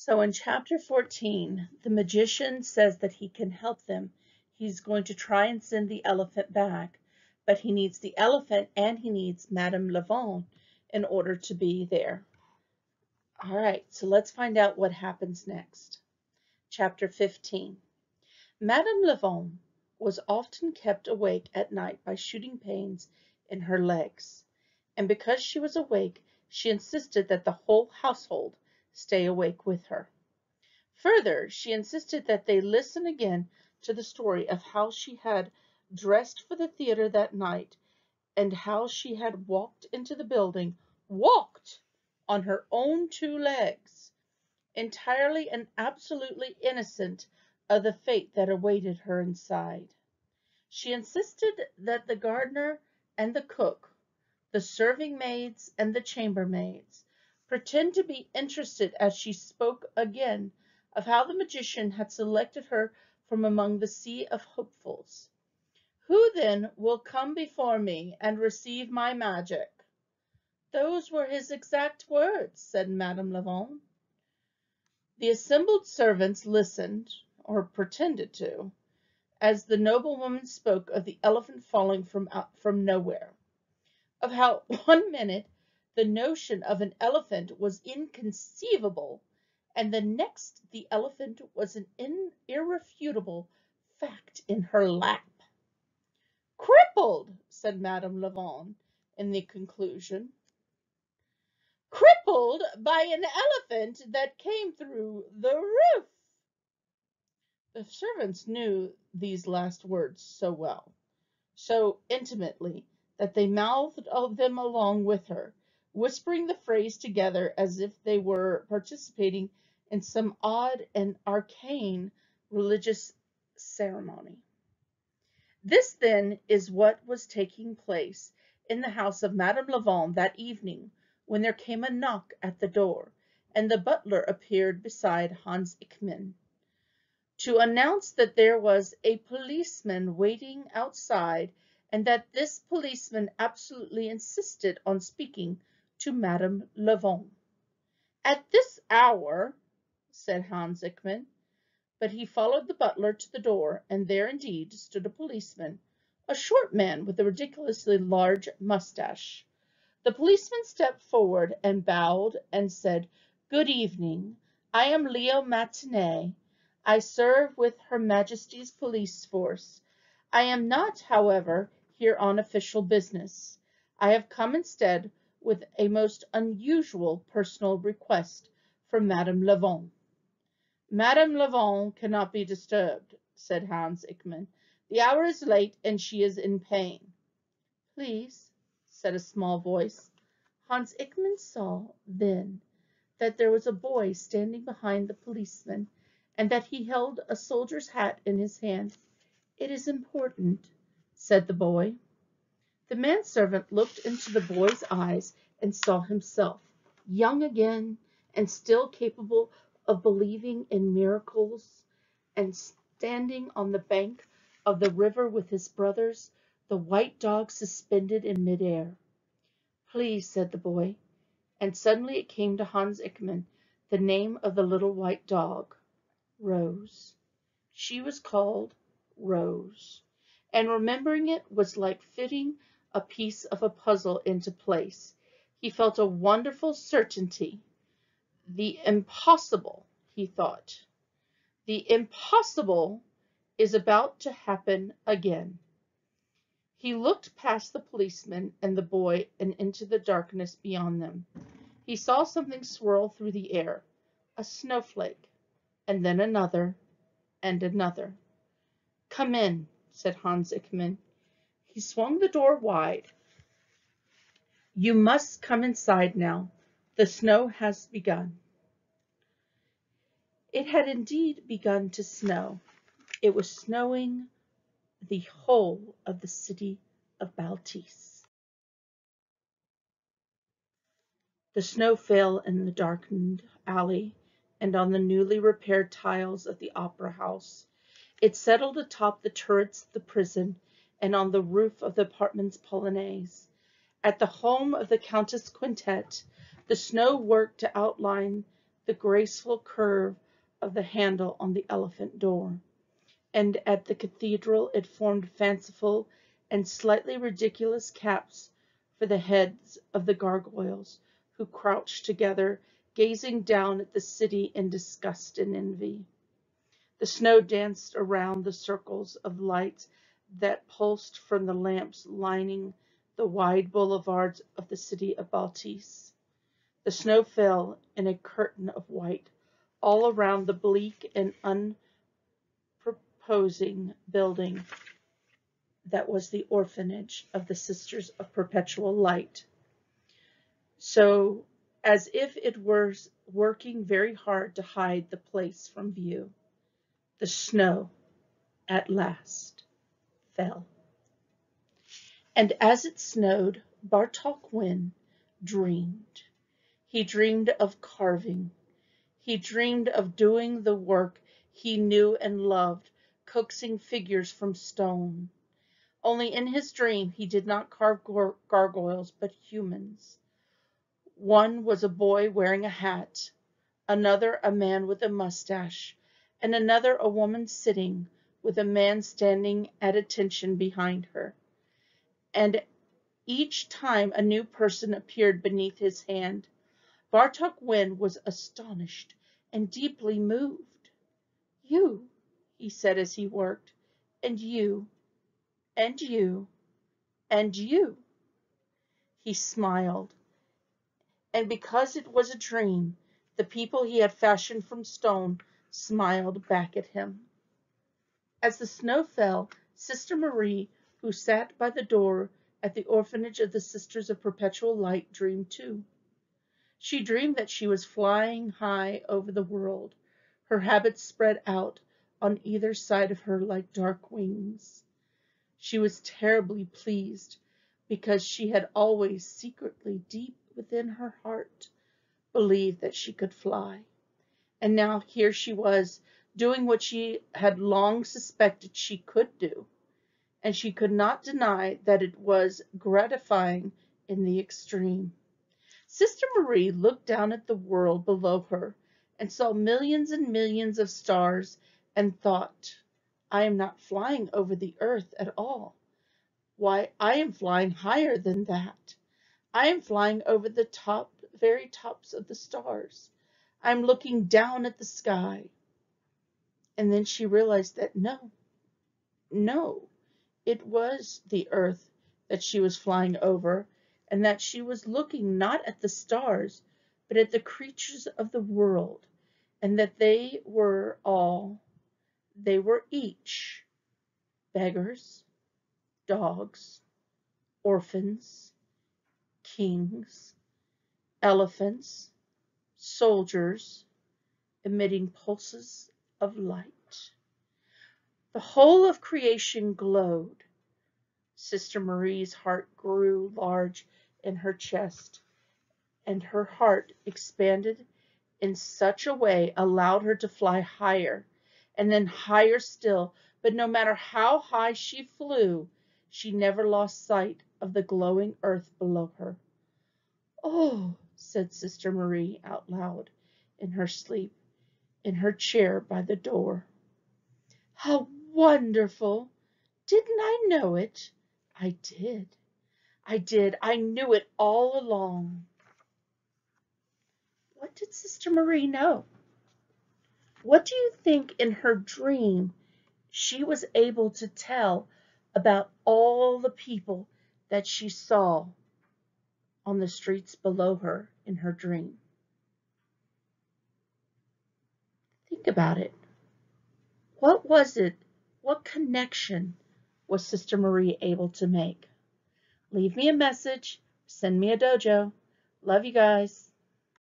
So in chapter 14, the magician says that he can help them. He's going to try and send the elephant back, but he needs the elephant and he needs Madame Lavon in order to be there. All right, so let's find out what happens next. Chapter 15. Madame Lavon was often kept awake at night by shooting pains in her legs, and because she was awake, she insisted that the whole household stay awake with her. Further, she insisted that they listen again to the story of how she had dressed for the theater that night and how she had walked into the building, walked on her own two legs, entirely and absolutely innocent of the fate that awaited her inside. She insisted that the gardener and the cook, the serving maids and the chambermaids, pretend to be interested as she spoke again of how the magician had selected her from among the sea of hopefuls. "Who then will come before me and receive my magic?" "Those were his exact words," said Madame Lavon. The assembled servants listened, or pretended to, as the noblewoman spoke of the elephant falling from nowhere, of how one minute the notion of an elephant was inconceivable, and the next the elephant was an irrefutable fact in her lap. "Crippled," said Madame Lavon in the conclusion. "Crippled by an elephant that came through the roof." The servants knew these last words so well, so intimately, that they mouthed them along with her, whispering the phrase together as if they were participating in some odd and arcane religious ceremony. This, then, is what was taking place in the house of Madame Lavon that evening when there came a knock at the door, and the butler appeared beside Hans Ickman, to announce that there was a policeman waiting outside and that this policeman absolutely insisted on speaking to Madame Lavon. "At this hour," said Hans Ickman, but he followed the butler to the door, and there indeed stood a policeman, a short man with a ridiculously large mustache. The policeman stepped forward and bowed and said, "Good evening. I am Leo Matinet. I serve with Her Majesty's police force. I am not, however, here on official business. I have come instead with a most unusual personal request from Madame Lavon." "Madame Lavon cannot be disturbed," said Hans Ickman. "The hour is late and she is in pain." "Please," said a small voice. Hans Ickman saw, then, that there was a boy standing behind the policeman, and that he held a soldier's hat in his hand. "It is important," said the boy. The manservant looked into the boy's eyes and saw himself, young again, and still capable of believing in miracles, and standing on the bank of the river with his brothers, the white dog suspended in midair. "Please," said the boy, and suddenly it came to Hans Ickman, the name of the little white dog. Rose. She was called Rose, and remembering it was like fitting a piece of a puzzle into place. He felt a wonderful certainty. The impossible, he thought. The impossible is about to happen again. He looked past the policeman and the boy and into the darkness beyond them. He saw something swirl through the air, a snowflake, and then another, and another. "Come in," said Hans Ickman. He swung the door wide. "You must come inside now. The snow has begun." It had indeed begun to snow. It was snowing the whole of the city of Baltis. The snow fell in the darkened alley and on the newly repaired tiles of the opera house. It settled atop the turrets of the prison and on the roof of the apartment's polonaise. At the home of the Countess Quintet, the snow worked to outline the graceful curve of the handle on the elephant door, and at the cathedral it formed fanciful and slightly ridiculous caps for the heads of the gargoyles, who crouched together, gazing down at the city in disgust and envy. The snow danced around the circles of lights that pulsed from the lamps lining the wide boulevards of the city of Baltis. The snow fell in a curtain of white all around the bleak and unproposing building that was the orphanage of the Sisters of Perpetual Light. So, as if it were working very hard to hide the place from view, the snow at last fell. And as it snowed, Bartok Wynn dreamed. He dreamed of carving. He dreamed of doing the work he knew and loved, coaxing figures from stone. Only in his dream he did not carve gargoyles, but humans. One was a boy wearing a hat, another a man with a mustache, and another a woman sitting, with a man standing at attention behind her. And each time a new person appeared beneath his hand, Bartok Wynn was astonished and deeply moved. "You," he said as he worked, "and you, and you, and you." He smiled, and because it was a dream, the people he had fashioned from stone smiled back at him. As the snow fell, Sister Marie, who sat by the door at the orphanage of the Sisters of Perpetual Light, dreamed too. She dreamed that she was flying high over the world, her habits spread out on either side of her like dark wings. She was terribly pleased, because she had always secretly, deep within her heart, believed that she could fly. And now here she was, doing what she had long suspected she could do, and she could not deny that it was gratifying in the extreme. Sister Marie looked down at the world below her and saw millions and millions of stars and thought, "I am not flying over the earth at all. Why, I am flying higher than that. I am flying over the very tops of the stars. I am looking down at the sky." And then she realized that no, it was the earth that she was flying over, and that she was looking not at the stars, but at the creatures of the world, and that they were each beggars, dogs, orphans, kings, elephants, soldiers, emitting pulses of light. The whole of creation glowed. Sister Marie's heart grew large in her chest, and her heart expanded in such a way allowed her to fly higher, and then higher still. But no matter how high she flew, she never lost sight of the glowing earth below her. "Oh," said Sister Marie out loud in her sleep, in her chair by the door. "How wonderful! Didn't I know it? I did. I knew it all along." What did Sister Marie know? What do you think in her dream she was able to tell about all the people that she saw on the streets below her in her dream? Think about it. What was it? What connection was Sister Marie able to make? Leave me a message. Send me a dojo. Love you guys.